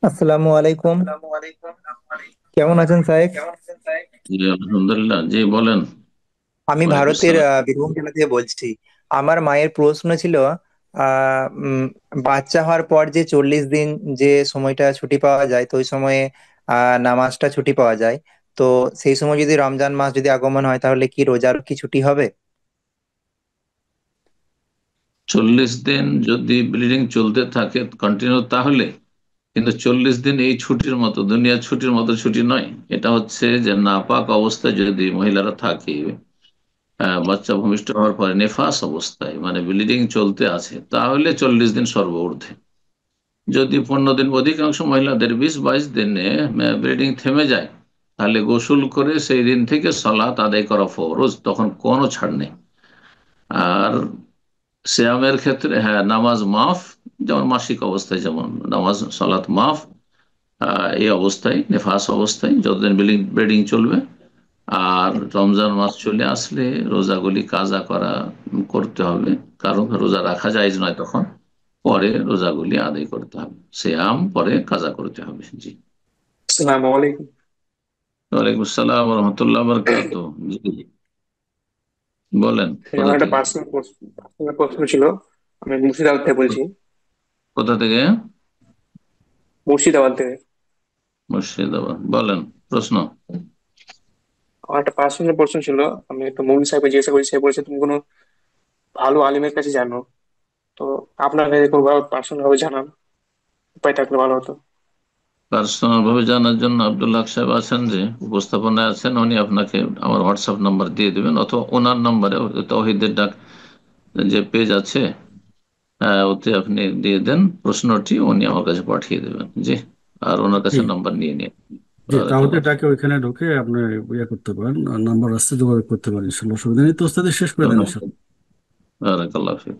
আসসালামু আলাইকুম। কেমন আছেন সাহেব? জি আলহামদুলিল্লাহ, জি বলেন। আমি ওয়ালাইকুম ভারতের আসসালাম। বীরভূম জেলা থেকে বলছি। আমার মায়ের প্রশ্ন ছিল, বাচ্চা হওয়ার পর যে 40 দিন যে সময়টা ছুটি পাওয়া যায়, তো ওই সময়ে নামাজটা ছুটি পাওয়া যায়। তো সেই সময় যদি রমজান মাস যদি আগমন হয়, তাহলে কি রোজার কি ছুটি হবে? 40 দিন যদি ব্লিডিং চলতে থাকে কন্টিনিউ, তাহলে কিন্তু 40 দিন এই ছুটির মতো দুনিয়ার ছুটির মতো ছুটি নয়। এটা হচ্ছে যে নাপাক অবস্থায় যদি মহিলারা থাকে, বাচ্চা ভূমিষ্ঠ হওয়ার পরে নেফাস অবস্থায় মানে ব্লিডিং চলতে আছে, তাহলে 40 দিন সর্বঊর্ধ্বে। যদি 15 দিন, অধিকাংশ মহিলাদের 20-22 দিনে ব্লিডিং থেমে যায়, তাহলে গোসল করে সেই দিন থেকে সালাত আদায় করা ফরজ, তখন কোনো ছাড় নেই। আর সিয়ামের ক্ষেত্রে হ্যাঁ, নামাজ মাফ। যেমন মাসিক অবস্থায় যেমন নামাজ সালাত মাফ, এই অবস্থায় নেফাস অবস্থায় যতদিন ব্লিডিং চলবে। আর রমজান মাস চলে আসলে রোজাগুলি কাজা করতে হবে, কারণ রোজা রাখা যায় নয় তখন। পরে রোজাগুলি আদায় করতে হবে, সিয়াম পরে কাজা করতে হবে। জি। আসসালামু আলাইকুম। ওয়ালাইকুম আসসালাম রহমতুল্লাহ বরকাত। জি, বলেন কোথা আমার একটা থেকে। পার্সোনাল প্রশ্ন ছিল। আমি মুর্শিদাবাদ থেকে বলছি। কোথা থেকে? মুর্শিদাবাদ থেকে। মুর্শিদাবাদ, বলেন প্রশ্ন। আমার একটা পার্সোনাল প্রশ্ন ছিল। আমি তো মৌলী সাহেবকে জিজ্ঞাসা করেছি, সে বলেছে তুমি কোনো ভালো আলিমের কাছে জানো। তো আপনার কাছে কোনো পার্সোনাল ভাবে জানান উপায় থাকলে ভালো হতো। পার্সোনাল ভাবে জানার জন্য আব্দুল্লাহ সাহেব আছেন, যে উপস্থাপনায় আছেন, উনি আপনাকে আমার হোয়াটসঅ্যাপ নাম্বার দিয়ে দেবেন, অথবা ওনার নাম্বারে তৌহিদের ডাক যে পেজ আছে, ওতে আপনি দিয়ে দেন প্রশ্নটি, উনি আমার কাছে পাঠিয়ে দেবেন। জি। আর ওনার জি কাছে নাম্বার নিয়ে নিন। জি, তাহলে বারাকাল্লাহ ফিক। তাকে ওইখানে ঢুকে আপনি ইয়ে করতে পারেন, নাম্বার আসতে যোগাযোগ করতে পারেন, ইনশাল্লাহ অসুবিধা নেই, তো ওস্তাদ শেষ করে দেন ইনশাল্লাহ। বারাকাল্লাহ ফিক।